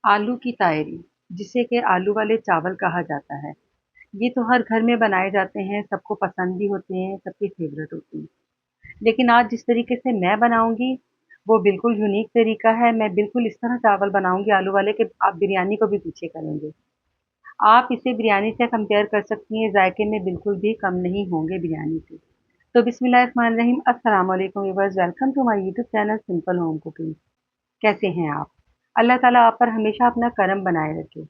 आलू की तायरी, जिसे कि आलू वाले चावल कहा जाता है। ये तो हर घर में बनाए जाते हैं, सबको पसंद भी होते हैं, सबके फेवरेट होते हैं। लेकिन आज जिस तरीके से मैं बनाऊँगी, वो बिल्कुल यूनिक तरीका है। मैं बिल्कुल इस तरह चावल बनाऊँगी आलू वाले कि आप बिरयानी को भी पीछे करेंगे। आप इसे बिरयानी से कंपेयर कर सकती हैं, जायके में बिल्कुल भी कम नहीं होंगे बिरयानी से। तो बिस्मिल्लाहिर्रहमानिर्रहीम, अस्सलाम वालेकुम viewers, welcome to my YouTube channel simple home cooking. कैसे हैं आप? अल्लाह ताला आप पर हमेशा अपना करम बनाए रखे।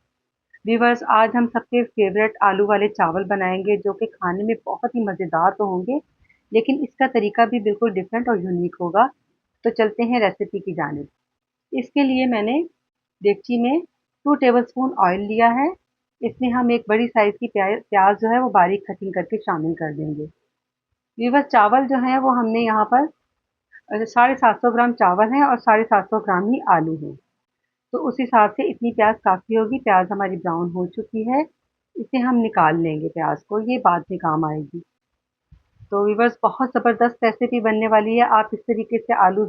व्यूअर्स, आज हम सबके फेवरेट आलू वाले चावल बनाएँगे, जो कि खाने में बहुत ही मज़ेदार तो होंगे, लेकिन इसका तरीका भी बिल्कुल डिफरेंट और यूनिक होगा। तो चलते हैं रेसिपी की जानिब। इसके लिए मैंने देगची में 2 टेबलस्पून ऑयल लिया है। इसमें हम एक बड़ी साइज़ की प्याज़ जो है वो बारीक कटिंग करके शामिल कर देंगे। व्यूअर्स, चावल जो हैं वो हमने यहाँ पर 750 ग्राम चावल हैं और 750 ग्राम ही आलू हैं। तो उस हिसाब से इतनी प्याज़ काफ़ी होगी। प्याज़ हमारी ब्राउन हो चुकी है। इसे हम निकाल लेंगे प्याज़ को, ये बाद में काम आएगी। तो व्यूअर्स, बहुत ज़बरदस्त रेसिपी बनने वाली है। आप इस तरीके से आलू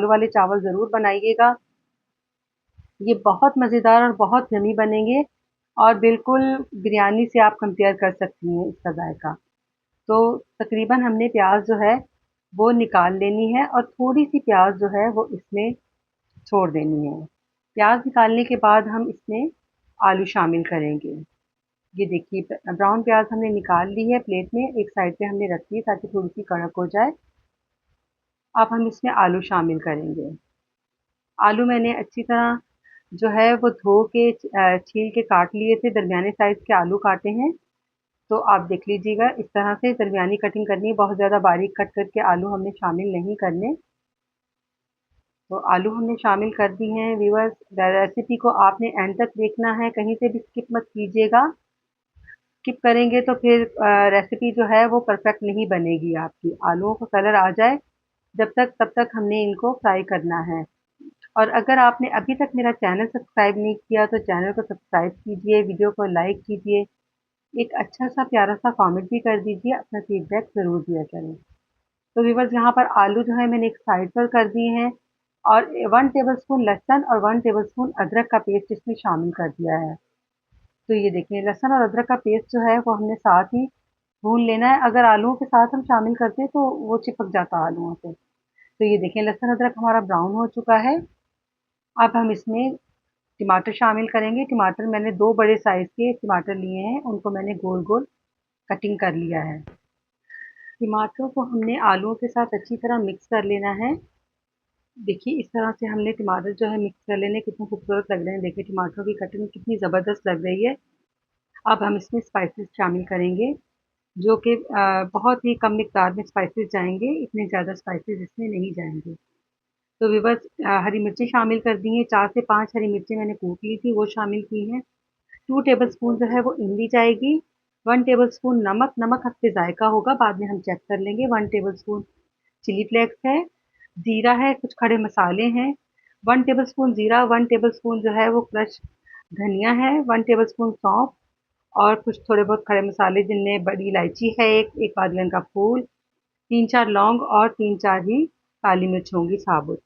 वाले चावल ज़रूर बनाइएगा। ये बहुत मज़ेदार और बहुत यम्मी बनेंगे और बिल्कुल बिरयानी से आप कंपेयर कर सकती हैं इसका जायका। तो तकरीबन हमने प्याज़ जो है वो निकाल लेनी है और थोड़ी-सी प्याज़ जो है वो इसमें छोड़ देनी है। प्याज़ निकालने के बाद हम इसमें आलू शामिल करेंगे। ये देखिए, ब्राउन प्याज़ हमने निकाल ली है प्लेट में, एक साइड पे हमने रखी है ताकि थोड़ी-सी कड़क हो जाए। अब हम इसमें आलू शामिल करेंगे। आलू मैंने अच्छी तरह जो है वो धो के छील के काट लिए थे, दरमियाने साइज़ के आलू काटे हैं। तो आप देख लीजिएगा, इस तरह से दरमियानी कटिंग करनी है, बहुत ज़्यादा बारीक कट करके आलू हमने शामिल नहीं करने। तो आलू हमने शामिल कर दी हैं व्यूअर्स। रेसिपी को आपने एंड तक देखना है, कहीं से भी स्किप मत कीजिएगा। स्किप करेंगे तो फिर रेसिपी जो है वो परफेक्ट नहीं बनेगी आपकी। आलूओं का कलर आ जाए तब तक हमने इनको फ्राई करना है। और अगर आपने अभी तक मेरा चैनल सब्सक्राइब नहीं किया तो चैनल को सब्सक्राइब कीजिए, वीडियो को लाइक कीजिए, एक अच्छा सा प्यारा सा कमेंट भी कर दीजिए, अपना फीडबैक ज़रूर दिया करें। तो व्यूअर्स, यहाँ पर आलू जो है मैंने एक साइड पर कर दिए हैं और 1 टेबलस्पून लहसुन और 1 टेबलस्पून अदरक का पेस्ट इसमें शामिल कर दिया है। तो ये देखिए, लहसुन और अदरक का पेस्ट जो है वो हमने साथ ही भून लेना है। अगर आलूओं के साथ हम शामिल करते हैं तो वो चिपक जाता है आलूओं से। तो ये देखें, लहसुन अदरक हमारा ब्राउन हो चुका है। अब हम इसमें टमाटर शामिल करेंगे। टमाटर मैंने 2 बड़े साइज़ के टमाटर लिए हैं, उनको मैंने गोल-गोल कटिंग कर लिया है। टमाटरों को हमने आलूओं के साथ अच्छी तरह मिक्स कर लेना है। देखिए, इस तरह से हमने टमाटर जो है मिक्स कर लेने, कितने खूबसूरत लग रहे हैं। देखिए टमाटरों की कटिंग कितनी ज़बरदस्त लग रही है। अब हम इसमें स्पाइसेस शामिल करेंगे, जो कि बहुत ही कम मिकदार में स्पाइसेस जाएँगे, इतने ज़्यादा स्पाइसेस इसमें नहीं जाएँगे। तो व्यूअर्स, हरी मिर्ची शामिल कर दी हैं, 4 से 5 हरी मिर्ची मैंने कूट ली थी, वो शामिल की हैं। 2 टेबलस्पून जो है वो इमली जाएगी। 1 टेबलस्पून नमक, नमक हद पे ज़ायका होगा, बाद में हम चेक कर लेंगे। 1 टेबलस्पून चिली फ्लेक्स है, जीरा है, कुछ खड़े मसाले हैं। 1 टेबलस्पून जीरा, 1 टेबलस्पून जो है वो क्रश धनिया है, 1 टेबलस्पून सौंफ और कुछ थोड़े बहुत खड़े मसाले, जिनमें बड़ी इलायची है एक बादलन का फूल, 3-4 लौंग और 3-4 ही काली मिर्च होंगी साबुत।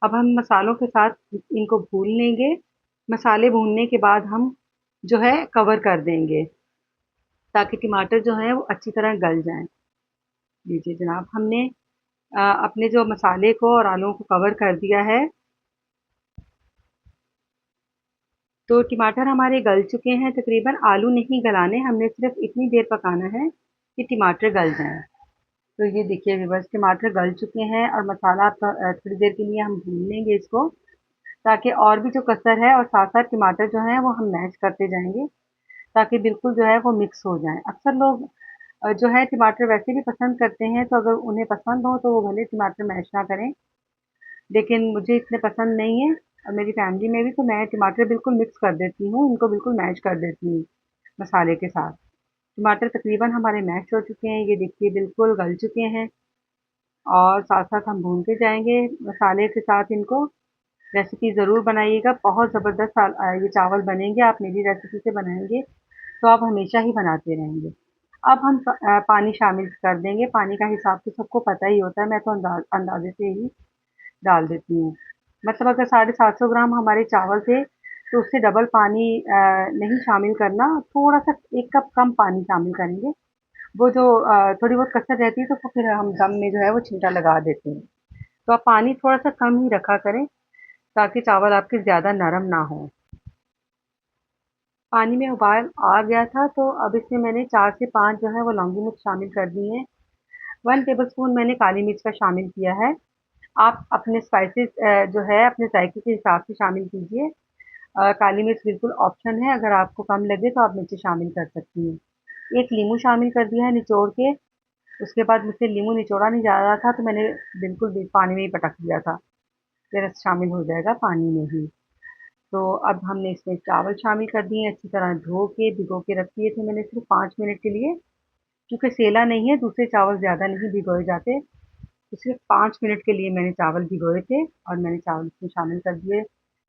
अब हम मसालों के साथ इनको भून लेंगे। मसाले भूनने के बाद हम जो है कवर कर देंगे, ताकि टमाटर जो हैं वो अच्छी तरह गल जाएँ। लीजिए जनाब, हमने अपने जो मसाले को और आलूओं को कवर कर दिया है। तो टमाटर हमारे गल चुके हैं तकरीबन। आलू नहीं गलाने, हमने सिर्फ़ इतनी देर पकाना है कि टमाटर गल जाएँ। तो ये देखिए व्यूअर्स, टमाटर गल चुके हैं और मसाला थोड़ी देर के लिए हम भून लेंगे इसको, ताकि और भी जो कसर है और साथ-साथ टमाटर जो हैं वो हम मैश करते जाएँगे, ताकि बिल्कुल जो है वो मिक्स हो जाएँ। अक्सर लोग जो है टमाटर वैसे भी पसंद करते हैं, तो अगर उन्हें पसंद हो तो वो भले टमाटर मैश ना करें, लेकिन मुझे इतने पसंद नहीं है और मेरी फैमिली में भी, तो मैं टमाटर बिल्कुल मिक्स कर देती हूँ, इनको बिल्कुल मैश कर देती हूँ मसाले के साथ। टमाटर तकरीबन हमारे मैश हो चुके हैं, ये देखिए बिल्कुल गल चुके हैं और साथ-साथ हम भूनते जाएँगे मसाले के साथ इनको। रेसिपी ज़रूर बनाइएगा, बहुत ज़बरदस्त ये चावल बनेंगे। आप मेरी रेसिपी से बनाएँगे तो आप हमेशा ही बनाते रहेंगे। अब हम पानी शामिल कर देंगे। पानी का हिसाब तो सबको पता ही होता है, मैं तो अंदाज़े से ही डाल देती हूँ। मतलब अगर 750 ग्राम हमारे चावल थे, तो उससे डबल पानी नहीं शामिल करना, थोड़ा-सा 1 कप कम पानी शामिल करेंगे। वो जो थोड़ी बहुत कसर रहती है तो फिर हम दम में जो है वो छिंटा लगा देते हैं। तो आप पानी थोड़ा-सा कम ही रखा करें ताकि चावल आपके ज़्यादा नरम ना हों। पानी में उबाल आ गया था तो अब इसमें मैंने 4 से 5 जो है वो लौंगी मिर्च शामिल कर दी हैं। 1 टेबलस्पून मैंने काली मिर्च का शामिल किया है। आप अपने स्पाइसेस जो है अपने ज़ायके के हिसाब से शामिल कीजिए। काली मिर्च बिल्कुल ऑप्शन है, अगर आपको कम लगे तो आप मिर्ची शामिल कर सकती हैं। 1 नींबू शामिल कर दिया है निचोड़ के। उसके बाद मुझसे नींबू निचोड़ा नहीं जा रहा था तो मैंने बिल्कुल भी पानी में ही पटक दिया था। ये रस शामिल हो जाएगा पानी में ही। तो अब हमने इसमें चावल शामिल कर दिए हैं, अच्छी तरह धो के भिगो के रख दिए थे मैंने सिर्फ 5 मिनट के लिए, क्योंकि सेला नहीं है, दूसरे चावल ज़्यादा नहीं भिगोए जाते। तो सिर्फ 5 मिनट के लिए मैंने चावल भिगोए थे और मैंने चावल इसमें शामिल कर दिए।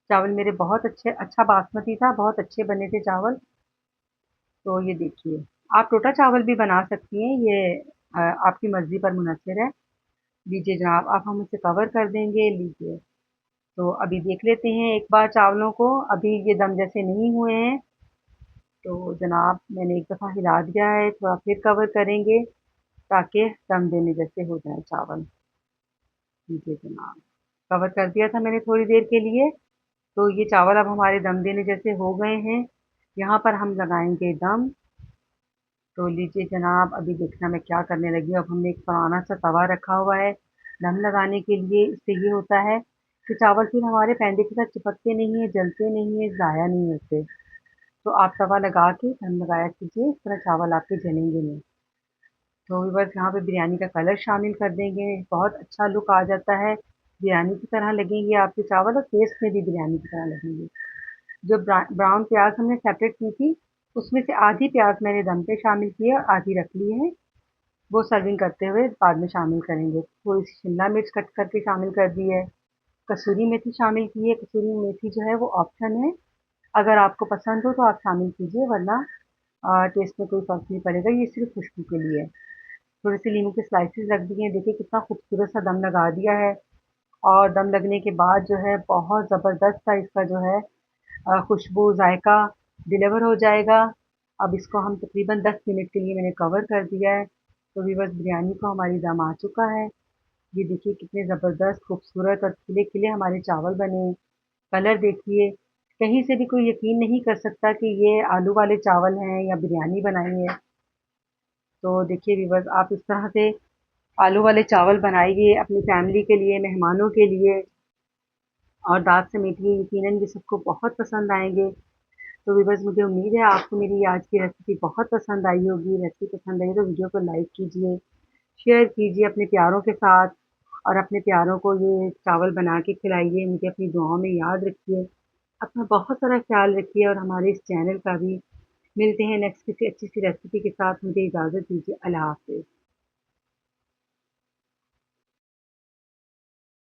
चावल मेरे बहुत अच्छा बासमती था, बहुत अच्छे बने थे चावल। तो ये देखिए, आप टोटा चावल भी बना सकती हैं, ये आपकी मर्ज़ी पर मुनहसर है। लीजिए जनाब, अब हम इसे कवर कर देंगे, लीजिए। तो अभी देख लेते हैं एक बार चावलों को, अभी ये दम जैसे नहीं हुए हैं। तो जनाब मैंने एक दफ़ा हिला दिया है, थोड़ा फिर कवर करेंगे ताकि दम देने जैसे हो जाएँ चावल। लीजिए जनाब, कवर कर दिया था मैंने थोड़ी देर के लिए, तो ये चावल अब हमारे दम देने जैसे हो गए हैं। यहाँ पर हम लगाएँगे दम। तो लीजिए जनाब, अभी देखना मैं क्या करने लगी हूँ। अब हमने एक पुराना सा तवा रखा हुआ है दम लगाने के लिए। इससे ये होता है कि चावल फिर हमारे पैंदे के साथ चिपकते नहीं हैं, जलते नहीं हैं, ज़ाया नहीं होते। तो आप तवा लगा के दम लगाया कीजिए, इस तरह चावल आपके जलेंगे नहीं। तो बस यहाँ पे बिरयानी का कलर शामिल कर देंगे, बहुत अच्छा लुक आ जाता है। बिरयानी की तरह लगेंगे आपके चावल और टेस्ट में भी बिरयानी की तरह लगेंगे। जो ब्राउन प्याज हमने सेपरेट की थी, उसमें से आधी प्याज मैंने दम पे शामिल की है और आधी रख ली है। वो सर्विंग करते हुए बाद में शामिल करेंगे। थोड़ी सी शिमला मिर्च कट करके शामिल कर दी है। कसूरी मेथी शामिल की है। कसूरी मेथी जो है वो ऑप्शन है, अगर आपको पसंद हो तो आप शामिल कीजिए, वरना टेस्ट में कोई फ़र्क नहीं पड़ेगा, ये सिर्फ खुशबू के लिए है। थोड़े से नींबू के स्लाइसेस रख दिए हैं, देखिए कितना खूबसूरत सा दम लगा दिया है। और दम लगने के बाद जो है बहुत ज़बरदस्त सा इसका जो है खुशबू, जायका डिलीवर हो जाएगा। अब इसको हम तकरीबन 10 मिनट के लिए मैंने कवर कर दिया है। तो व्यूअर्स, बिरयानी को हमारी दम आ चुका है। ये देखिए कितने ज़बरदस्त, खूबसूरत और खिले-खिले हमारे चावल बने हैं। कलर देखिए, कहीं से भी कोई यकीन नहीं कर सकता कि ये आलू वाले चावल हैं या बिरयानी बनाई है। तो देखिए व्यूअर्स, आप इस तरह से आलू वाले चावल बनाइए अपनी फैमिली के लिए, मेहमानों के लिए, और दाल से मीठे यकीनन ये सबको बहुत पसंद आएँगे। तो व्यूअर्स, मुझे उम्मीद है आपको मेरी आज की रेसिपी बहुत पसंद आई होगी। रेसिपी पसंद आई तो वीडियो को लाइक कीजिए, शेयर कीजिए अपने प्यारों के साथ, और अपने प्यारों को ये चावल बना के खिलाइए। मुझे अपनी दुआओं में याद रखिए। अपना बहुत सारा ख्याल रखिए और हमारे इस चैनल का भी। मिलते हैं नेक्स्ट किसी अच्छी सी रेसिपी के साथ। मुझे इजाज़त दीजिए। अल्लाह हाफ़िज़।